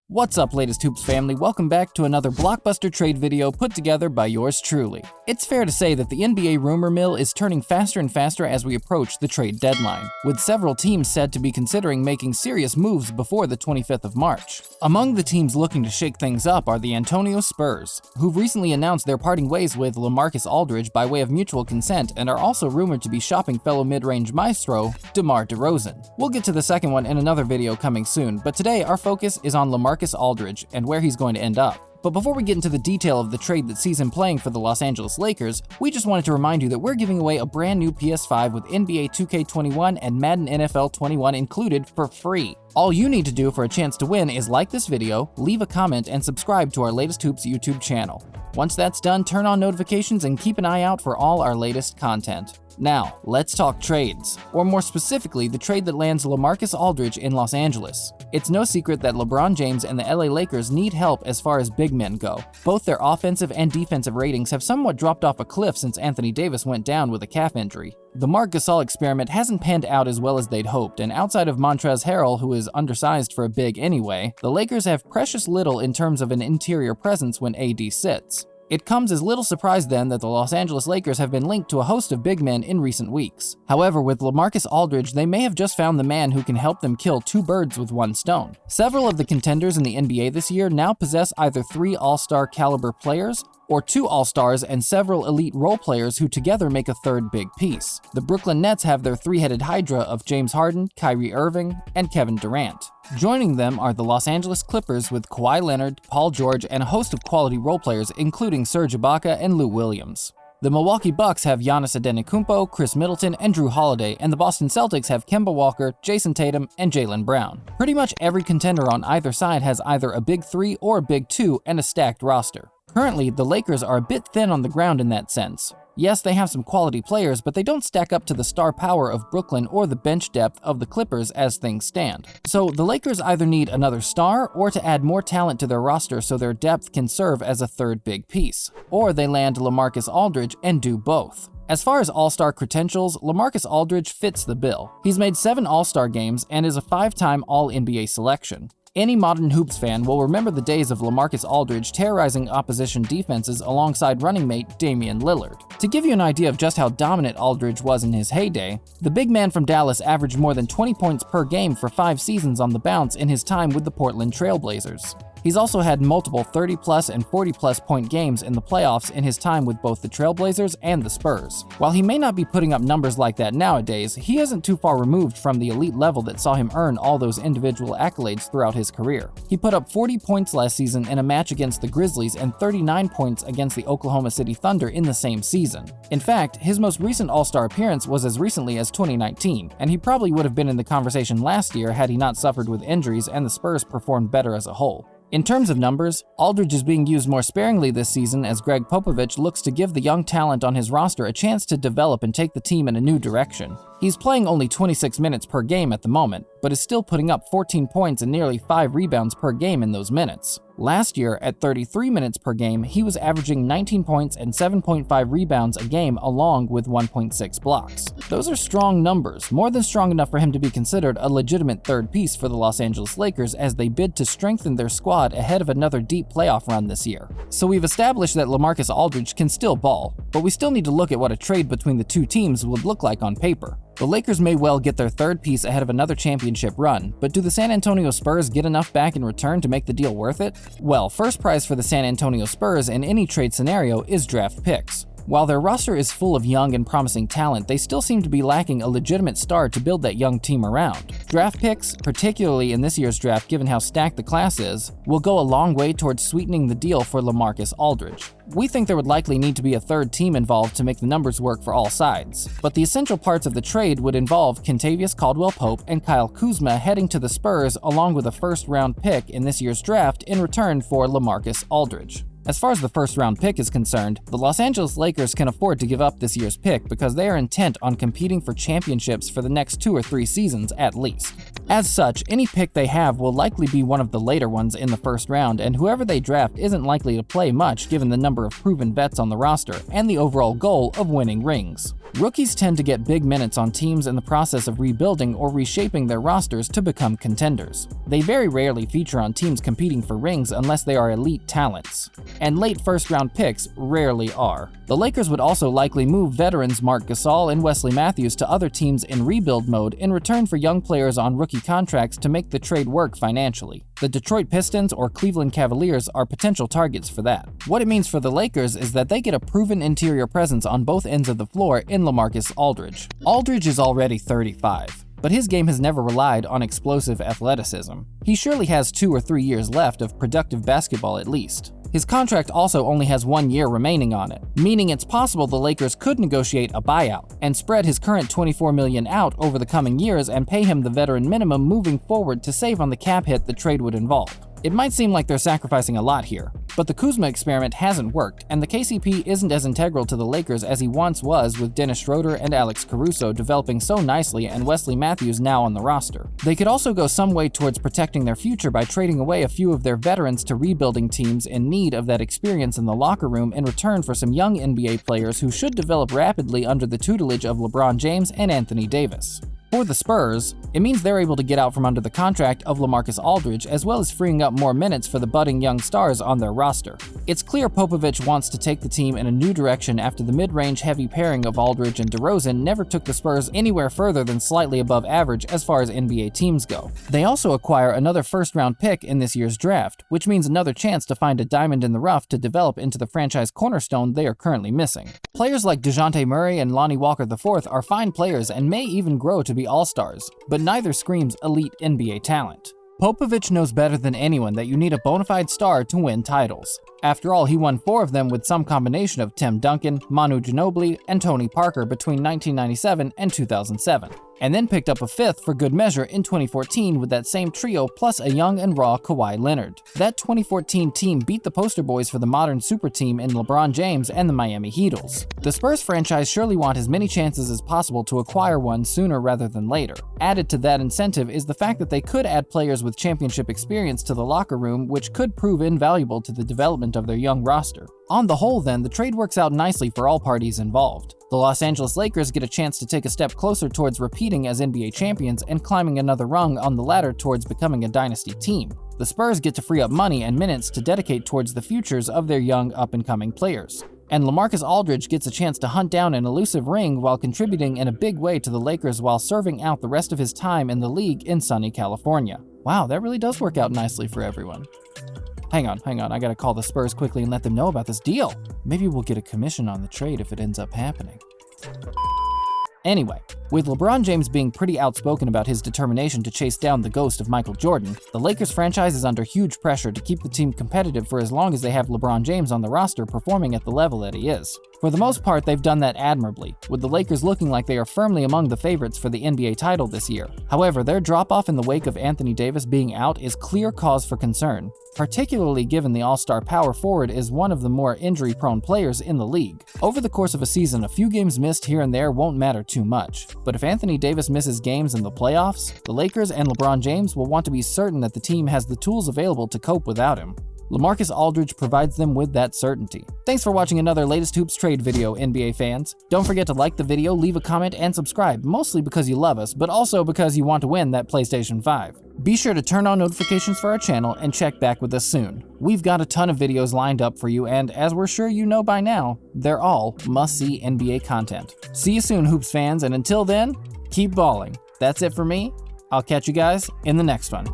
What's up, latest Hoops family? Welcome back to another blockbuster trade video put together by yours truly. It's fair to say that the NBA rumor mill is turning faster and faster as we approach the trade deadline, with several teams said to be considering making serious moves before the 25th of March. Among the teams looking to shake things up are the Antonio Spurs, who've recently announced they're parting ways with LaMarcus Aldridge by way of mutual consent and are also rumored to be shopping fellow mid-range maestro DeMar DeRozan. We'll get to the second one in another video coming soon, but today our focus is on LaMarcus Aldridge and where he's going to end up. But before we get into the detail of the trade that sees him playing for the Los Angeles Lakers, we just wanted to remind you that we're giving away a brand new PS5 with NBA 2K21 and Madden NFL 21 included for free. All you need to do for a chance to win is like this video, leave a comment, and subscribe to our Latest Hoops YouTube channel. Once that's done, turn on notifications and keep an eye out for all our latest content. Now, let's talk trades, or more specifically, the trade that lands LaMarcus Aldridge in Los Angeles. It's no secret that LeBron James and the LA Lakers need help as far as big men go. Both their offensive and defensive ratings have somewhat dropped off a cliff since Anthony Davis went down with a calf injury. The Marc Gasol experiment hasn't panned out as well as they'd hoped, and outside of Montrezl Harrell, who is undersized for a big anyway, the Lakers have precious little in terms of an interior presence when AD sits. It comes as little surprise then that the Los Angeles Lakers have been linked to a host of big men in recent weeks. However, with LaMarcus Aldridge, they may have just found the man who can help them kill two birds with one stone. Several of the contenders in the NBA this year now possess either 3 all-star caliber players or 2 all-stars and several elite role players who together make a third big piece. The Brooklyn Nets have their three-headed hydra of James Harden, Kyrie Irving, and Kevin Durant. Joining them are the Los Angeles Clippers with Kawhi Leonard, Paul George, and a host of quality role players including Serge Ibaka and Lou Williams. The Milwaukee Bucks have Giannis Antetokounmpo, Chris Middleton, and Drew Holiday, and the Boston Celtics have Kemba Walker, Jason Tatum, and Jaylen Brown. Pretty much every contender on either side has either a big 3 or a big 2 and a stacked roster. Currently, the Lakers are a bit thin on the ground in that sense. Yes, they have some quality players, but they don't stack up to the star power of Brooklyn or the bench depth of the Clippers as things stand. So the Lakers either need another star or to add more talent to their roster so their depth can serve as a third big piece. Or they land LaMarcus Aldridge and do both. As far as all-star credentials, LaMarcus Aldridge fits the bill. He's made 7 all-star games and is a 5-time All-NBA selection. Any modern Hoops fan will remember the days of LaMarcus Aldridge terrorizing opposition defenses alongside running mate Damian Lillard. To give you an idea of just how dominant Aldridge was in his heyday, the big man from Dallas averaged more than 20 points per game for 5 seasons on the bounce in his time with the Portland Trail Blazers. He's also had multiple 30-plus and 40-plus point games in the playoffs in his time with both the Trailblazers and the Spurs. While he may not be putting up numbers like that nowadays, he isn't too far removed from the elite level that saw him earn all those individual accolades throughout his career. He put up 40 points last season in a match against the Grizzlies and 39 points against the Oklahoma City Thunder in the same season. In fact, his most recent All-Star appearance was as recently as 2019, and he probably would have been in the conversation last year had he not suffered with injuries and the Spurs performed better as a whole. In terms of numbers, Aldridge is being used more sparingly this season as Greg Popovich looks to give the young talent on his roster a chance to develop and take the team in a new direction. He's playing only 26 minutes per game at the moment, but is still putting up 14 points and nearly 5 rebounds per game in those minutes. Last year, at 33 minutes per game, he was averaging 19 points and 7.5 rebounds a game along with 1.6 blocks. Those are strong numbers, more than strong enough for him to be considered a legitimate third piece for the Los Angeles Lakers as they bid to strengthen their squad ahead of another deep playoff run this year. So we've established that LaMarcus Aldridge can still ball, but we still need to look at what a trade between the two teams would look like on paper. The Lakers may well get their third piece ahead of another championship run, but do the San Antonio Spurs get enough back in return to make the deal worth it? Well, first prize for the San Antonio Spurs in any trade scenario is draft picks. While their roster is full of young and promising talent, they still seem to be lacking a legitimate star to build that young team around. Draft picks, particularly in this year's draft given how stacked the class is, will go a long way towards sweetening the deal for LaMarcus Aldridge. We think there would likely need to be a third team involved to make the numbers work for all sides, but the essential parts of the trade would involve Kentavious Caldwell-Pope and Kyle Kuzma heading to the Spurs along with a first-round pick in this year's draft in return for LaMarcus Aldridge. As far as the first-round pick is concerned, the Los Angeles Lakers can afford to give up this year's pick because they are intent on competing for championships for the next 2 or 3 seasons at least. As such, any pick they have will likely be one of the later ones in the first round, and whoever they draft isn't likely to play much given the number of proven vets on the roster and the overall goal of winning rings. Rookies tend to get big minutes on teams in the process of rebuilding or reshaping their rosters to become contenders. They very rarely feature on teams competing for rings unless they are elite talents, and late first-round picks rarely are. The Lakers would also likely move veterans Marc Gasol and Wesley Matthews to other teams in rebuild mode in return for young players on rookie contracts to make the trade work financially. The Detroit Pistons or Cleveland Cavaliers are potential targets for that. What it means for the Lakers is that they get a proven interior presence on both ends of the floor in LaMarcus Aldridge. Aldridge is already 35, but his game has never relied on explosive athleticism. He surely has 2 or 3 years left of productive basketball at least. His contract also only has 1 year remaining on it, meaning it's possible the Lakers could negotiate a buyout and spread his current $24 million out over the coming years and pay him the veteran minimum moving forward to save on the cap hit the trade would involve. It might seem like they're sacrificing a lot here, but the Kuzma experiment hasn't worked, and the KCP isn't as integral to the Lakers as he once was with Dennis Schroeder and Alex Caruso developing so nicely and Wesley Matthews now on the roster. They could also go some way towards protecting their future by trading away a few of their veterans to rebuilding teams in need of that experience in the locker room in return for some young NBA players who should develop rapidly under the tutelage of LeBron James and Anthony Davis. For the Spurs, it means they're able to get out from under the contract of LaMarcus Aldridge as well as freeing up more minutes for the budding young stars on their roster. It's clear Popovich wants to take the team in a new direction after the mid-range heavy pairing of Aldridge and DeRozan never took the Spurs anywhere further than slightly above average as far as NBA teams go. They also acquire another first-round pick in this year's draft, which means another chance to find a diamond in the rough to develop into the franchise cornerstone they are currently missing. Players like DeJounte Murray and Lonnie Walker IV are fine players and may even grow to be all-stars, but neither screams elite NBA talent. Popovich knows better than anyone that you need a bona fide star to win titles. After all, he won 4 of them with some combination of Tim Duncan, Manu Ginobili, and Tony Parker between 1997 and 2007, and then picked up a 5th for good measure in 2014 with that same trio plus a young and raw Kawhi Leonard. That 2014 team beat the poster boys for the modern super team in LeBron James and the Miami Heatles. The Spurs franchise surely want as many chances as possible to acquire one sooner rather than later. Added to that incentive is the fact that they could add players with championship experience to the locker room, which could prove invaluable to the development of their young roster. On the whole then, the trade works out nicely for all parties involved. The Los Angeles Lakers get a chance to take a step closer towards repeating as NBA champions and climbing another rung on the ladder towards becoming a dynasty team. The Spurs get to free up money and minutes to dedicate towards the futures of their young up-and-coming players. And LaMarcus Aldridge gets a chance to hunt down an elusive ring while contributing in a big way to the Lakers while serving out the rest of his time in the league in sunny California. Wow, that really does work out nicely for everyone. Hang on, I gotta call the Spurs quickly and let them know about this deal. Maybe we'll get a commission on the trade if it ends up happening. Anyway, with LeBron James being pretty outspoken about his determination to chase down the ghost of Michael Jordan, the Lakers franchise is under huge pressure to keep the team competitive for as long as they have LeBron James on the roster performing at the level that he is. For the most part, they've done that admirably, with the Lakers looking like they are firmly among the favorites for the NBA title this year. However, their drop-off in the wake of Anthony Davis being out is clear cause for concern, particularly given the all-star power forward is one of the more injury-prone players in the league. Over the course of a season, a few games missed here and there won't matter too much, but if Anthony Davis misses games in the playoffs, the Lakers and LeBron James will want to be certain that the team has the tools available to cope without him. LaMarcus Aldridge provides them with that certainty. Thanks for watching another Latest Hoops trade video, NBA fans. Don't forget to like the video, leave a comment, and subscribe, mostly because you love us, but also because you want to win that PlayStation 5. Be sure to turn on notifications for our channel and check back with us soon. We've got a ton of videos lined up for you, and as we're sure you know by now, they're all must-see NBA content. See you soon, Hoops fans, and until then, keep balling. That's it for me. I'll catch you guys in the next one.